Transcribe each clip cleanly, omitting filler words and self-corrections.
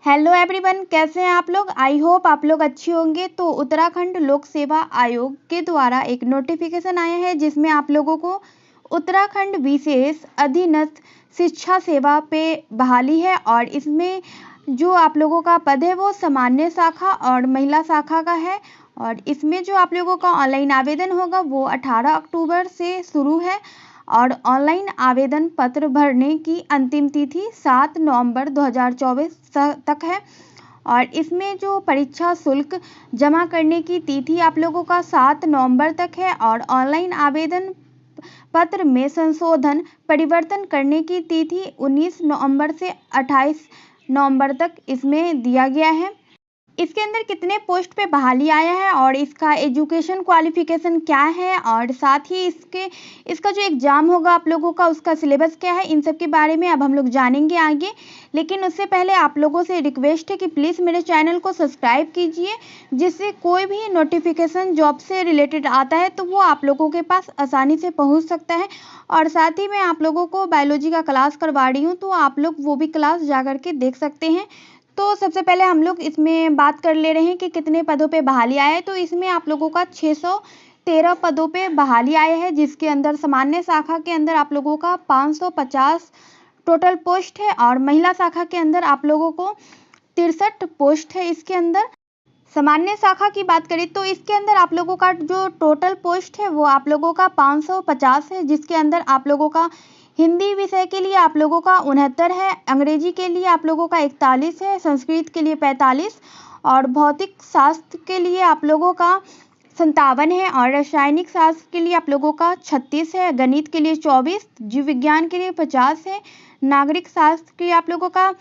Hello everyone, कैसे हैं आप लोग। आई होप आप लोग अच्छे होंगे। तो उत्तराखंड लोक सेवा आयोग के द्वारा एक नोटिफिकेशन आया है जिसमें आप लोगों को उत्तराखंड विशेष अधीनस्थ शिक्षा सेवा पे बहाली है। और इसमें जो आप लोगों का पद है वो सामान्य शाखा और महिला शाखा का है। और इसमें जो आप लोगों का ऑनलाइन आवेदन होगा वो 18 अक्टूबर से शुरू है। और ऑनलाइन आवेदन पत्र भरने की अंतिम तिथि 7 नवंबर 2024 तक है। और इसमें जो परीक्षा शुल्क जमा करने की तिथि आप लोगों का 7 नवंबर तक है। और ऑनलाइन आवेदन पत्र में संशोधन परिवर्तन करने की तिथि 19 नवंबर से 28 नवंबर तक इसमें दिया गया है। इसके अंदर कितने पोस्ट पे बहाली आया है और इसका एजुकेशन क्वालिफिकेशन क्या है और साथ ही इसका जो एग्ज़ाम होगा आप लोगों का उसका सिलेबस क्या है, इन सब के बारे में अब हम लोग जानेंगे आगे। लेकिन उससे पहले आप लोगों से रिक्वेस्ट है कि प्लीज़ मेरे चैनल को सब्सक्राइब कीजिए, जिससे कोई भी नोटिफिकेशन जॉब से रिलेटेड आता है तो वो आप लोगों के पास आसानी से पहुँच सकता है। और साथ ही मैं आप लोगों को बायोलॉजी का क्लास करवा रही हूँ, तो आप लोग वो भी क्लास जा कर के देख सकते हैं। तो सबसे पहले हम लोग इसमें बात कर ले रहे हैं कि कितने पदों पे बहाली आया है। तो इसमें आप लोगों का 613 पदों पे बहाली आया है, जिसके अंदर सामान्य शाखा के अंदर आप लोगों का 550 टोटल पोस्ट है। और महिला शाखा के अंदर आप लोगों को 63 पोस्ट है। इसके अंदर सामान्य शाखा की बात करें तो इसके अंदर आप लोगों का जो टोटल पोस्ट है वो आप लोगों का 550 है, जिसके अंदर आप लोगों का हिंदी विषय के लिए आप लोगों का 69 है, अंग्रेजी के लिए आप लोगों का 41 है, संस्कृत के लिए 45 और भौतिक शास्त्र के लिए आप लोगों का 57 है और रासायनिक शास्त्र के लिए आप लोगों का 36 है, गणित के लिए 24, जीव विज्ञान के लिए 50 है, नागरिक शास्त्र के लिए आप लोगों का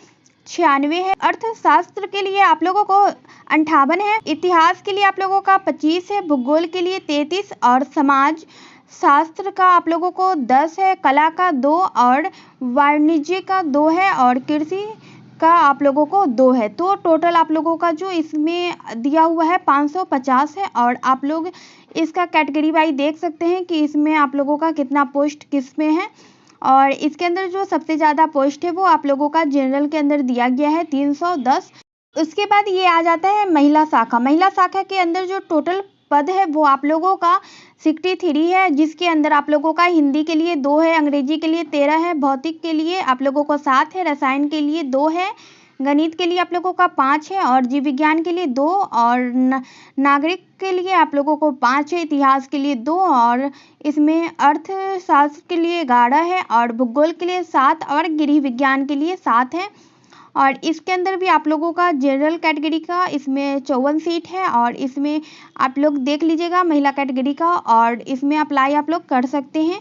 96 है, अर्थशास्त्र के लिए आप लोगों को 58 है, इतिहास के लिए आप लोगों का 25 है, भूगोल के लिए 33 और समाज शास्त्र का आप लोगों को 10 है, कला का 2 और वाणिज्य का 2 है और कृषि का आप लोगों को 2 है। तो टोटल आप लोगों का जो इसमें दिया हुआ है 550 है। और आप लोग इसका कैटेगरी वाइज देख सकते हैं कि इसमें आप लोगों का कितना पोस्ट किस में है। और इसके अंदर जो सबसे ज़्यादा पोस्ट है वो आप लोगों का जनरल के अंदर दिया गया है 310। उसके बाद ये आ जाता है महिला शाखा। महिला शाखा के अंदर जो टोटल पद है वो आप लोगों का 63 है, जिसके अंदर आप लोगों का हिंदी के लिए 2 है, अंग्रेजी के लिए 13 है, भौतिक के लिए आप लोगों को 7 है, रसायन के लिए 2 है, गणित के लिए आप लोगों का 5 है और जीव विज्ञान के लिए 2 और नागरिक के लिए आप लोगों को 5 है, इतिहास के लिए 2 और इसमें अर्थशास्त्र के लिए 11 है और भूगोल के लिए 7 और गृह विज्ञान के लिए 7 है। और इसके अंदर भी आप लोगों का जनरल कैटेगरी का इसमें 54 सीट है और इसमें आप लोग देख लीजिएगा महिला कैटेगरी का, और इसमें अप्लाई आप लोग कर सकते हैं।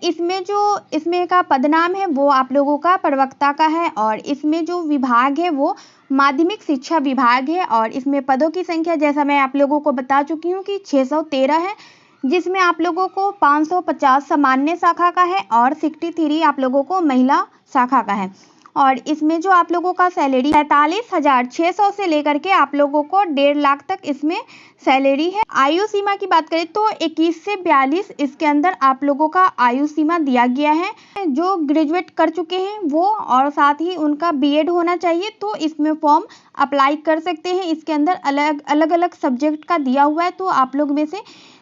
इसमें का पदनाम है वो आप लोगों का प्रवक्ता का है और इसमें जो विभाग है वो माध्यमिक शिक्षा विभाग है। और इसमें पदों की संख्या जैसा मैं आप लोगों को बता चुकी हूँ कि 613 है, जिसमें आप लोगों को 550 सामान्य शाखा का है और 63 आप लोगों को महिला शाखा का है। और इसमें जो आप लोगों का सैलरी 47,600 से लेकर के आप लोगों को 1.5 लाख तक इसमें सैलरी है। आयु सीमा की बात करें तो 21 से 42 इसके अंदर आप लोगों का आयु सीमा दिया गया है। जो ग्रेजुएट कर चुके हैं वो और साथ ही उनका बीएड होना चाहिए तो इसमें फॉर्म अप्लाई कर सकते हैं। इसके अंदर अलग अलग सब्जेक्ट का दिया हुआ है, तो आप लोग में से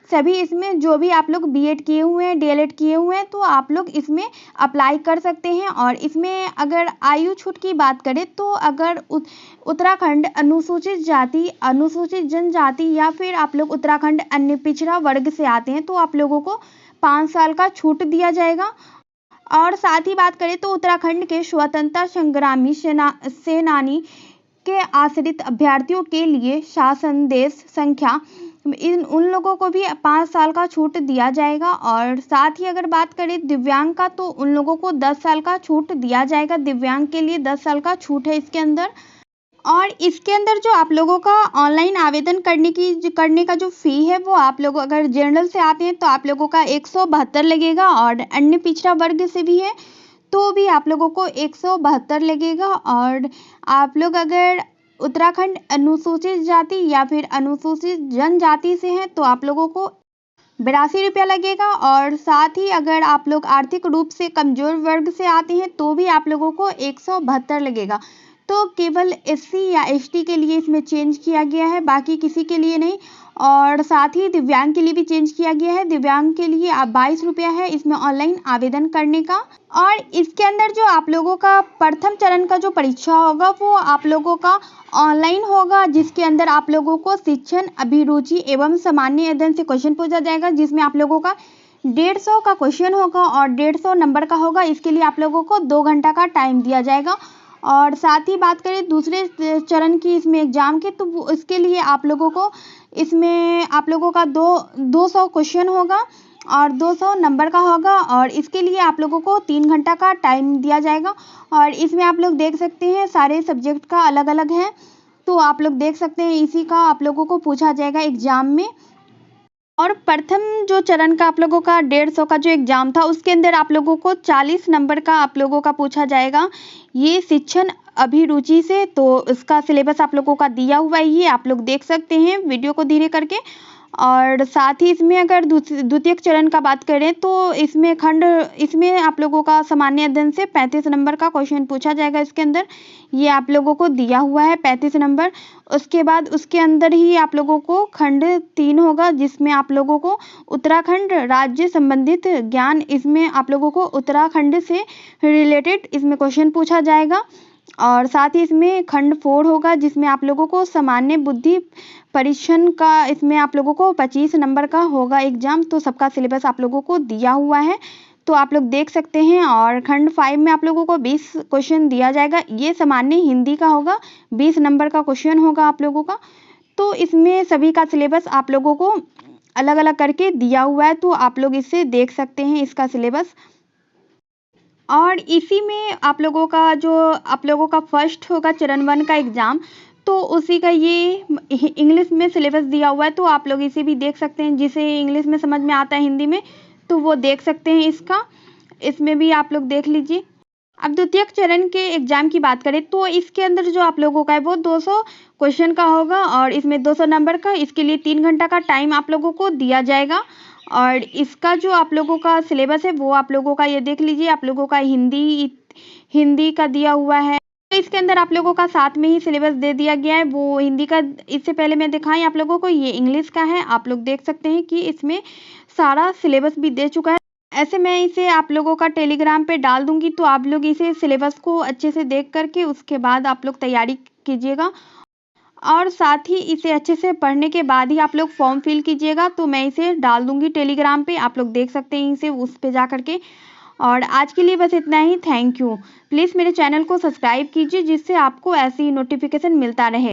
सभी इसमें जो भी आप लोग बीएड किए हुए हैं, डीएलएड किए हुए हैं, तो आप लोग इसमें अप्लाई कर सकते हैं। और इसमें अगर आयु छूट की बात करें तो अगर उत्तराखंड अनुसूचित जाति, अनुसूचित जनजाति या फिर आप लोग उत्तराखंड अन्य पिछड़ा वर्ग से आते हैं तो आप लोगों को 5 साल का छूट दिया जाएगा। और साथ ही बात करें तो उत्तराखंड के स्वतंत्रता संग्रामी सेनानी के आश्रित अभ्यर्थियों के लिए शासन देश संख्या उन लोगों को भी 5 साल का छूट दिया जाएगा। और साथ ही अगर बात करें दिव्यांग का तो उन लोगों को 10 साल का छूट दिया जाएगा। दिव्यांग के लिए 10 साल का छूट है इसके अंदर। और इसके अंदर जो आप लोगों का ऑनलाइन आवेदन करने का जो फ़ी है वो आप लोग अगर जनरल से आते हैं तो आप लोगों का 172 लगेगा और अन्य पिछड़ा वर्ग से भी है तो भी आप लोगों को 172 लगेगा। और आप लोग अगर उत्तराखंड अनुसूचित जाति या फिर अनुसूचित जनजाति से हैं तो आप लोगों को 82 रुपया लगेगा। और साथ ही अगर आप लोग आर्थिक रूप से कमज़ोर वर्ग से आते हैं तो भी आप लोगों को 172 लगेगा। तो केवल एससी या एसटी के लिए इसमें चेंज किया गया है, बाकी किसी के लिए नहीं। और साथ ही दिव्यांग के लिए भी चेंज किया गया है। दिव्यांग के लिए 22 रुपया है इसमें ऑनलाइन आवेदन करने का। और इसके अंदर जो आप लोगों का प्रथम चरण का जो परीक्षा होगा वो आप लोगों का ऑनलाइन होगा, जिसके अंदर आप लोगों को शिक्षण, अभिरुचि एवं सामान्य अध्ययन से क्वेश्चन पूछा जाएगा, जिसमें आप लोगों का 150 का क्वेश्चन होगा और 150 नंबर का होगा। इसके लिए आप लोगों को 2 घंटा का टाइम दिया जाएगा। और साथ ही बात करें दूसरे चरण की इसमें एग्जाम की, तो इसके लिए आप लोगों को इसमें आप लोगों का 200 क्वेश्चन होगा और 200 नंबर का होगा। और इसके लिए आप लोगों को 3 घंटा का टाइम दिया जाएगा। और इसमें आप लोग देख सकते हैं सारे सब्जेक्ट का अलग अलग है, तो आप लोग देख सकते हैं इसी का आप लोगों को पूछा जाएगा एग्जाम में। और प्रथम जो चरण का आप लोगों का 150 का जो एग्जाम था उसके अंदर आप लोगों को 40 नंबर का आप लोगों का पूछा जाएगा, ये शिक्षण अभिरुचि से। तो इसका सिलेबस आप लोगों का दिया हुआ है, ये आप लोग देख सकते हैं वीडियो को धीरे करके। और साथ ही इसमें अगर द्वितीय चरण का बात करें तो इसमें आप लोगों का सामान्य अध्ययन से 35 नंबर का क्वेश्चन पूछा जाएगा। इसके अंदर ये आप लोगों को दिया हुआ है 35 नंबर। उसके बाद उसके अंदर ही आप लोगों को खंड 3 होगा, जिसमें आप लोगों को उत्तराखंड राज्य संबंधित ज्ञान, इसमें आप लोगों को उत्तराखंड से रिलेटेड इसमें क्वेश्चन पूछा जाएगा। और साथ ही इसमें खंड 4 होगा, जिसमें आप लोगों को सामान्य बुद्धि परीक्षण का, इसमें आप लोगों को 25 नंबर का होगा एग्जाम। तो सबका सिलेबस आप लोगों को दिया हुआ है, तो आप लोग देख सकते हैं। और खंड 5 में आप लोगों को 20 क्वेश्चन दिया जाएगा, ये सामान्य हिंदी का होगा, 20 नंबर का क्वेश्चन होगा आप लोगों का। तो इसमें सभी का सिलेबस आप लोगों को अलग अलग करके दिया हुआ है, तो आप लोग इसे देख सकते हैं इसका सिलेबस। और इसी में आप लोगों का फर्स्ट होगा चरण 1 का एग्ज़ाम, तो उसी का ये इंग्लिश में सिलेबस दिया हुआ है, तो आप लोग इसे भी देख सकते हैं। जिसे इंग्लिश में समझ में आता है हिंदी में तो वो देख सकते हैं इसका, इसमें भी आप लोग देख लीजिए। अब द्वितीय चरण के एग्जाम की बात करें तो इसके अंदर जो आप लोगों का है वो 200 क्वेश्चन का होगा और इसमें 200 नंबर का। इसके लिए 3 घंटा का टाइम आप लोगों को दिया जाएगा। और इसका जो आप लोगों का सिलेबस है वो आप लोगों का ये देख लीजिए, आप लोगों का हिंदी का दिया हुआ है। तो इसके अंदर आप लोगों का साथ में ही सिलेबस दे दिया गया है, वो हिंदी का इससे पहले मैं दिखाई आप लोगों को, ये इंग्लिश का है। आप लोग देख सकते हैं कि इसमें सारा सिलेबस भी दे चुका है। ऐसे मैं इसे आप लोगों का टेलीग्राम पे डाल दूंगी, तो आप लोग इसे सिलेबस को अच्छे से देख करके उसके बाद आप लोग तैयारी कीजिएगा। और साथ ही इसे अच्छे से पढ़ने के बाद ही आप लोग फॉर्म फिल कीजिएगा, तो मैं इसे डाल दूंगी टेलीग्राम पे, आप लोग देख सकते हैं इसे उस पे जा करके। और आज के लिए बस इतना ही, थैंक यू। प्लीज़ मेरे चैनल को सब्सक्राइब कीजिए जिससे आपको ऐसी नोटिफिकेशन मिलता रहे।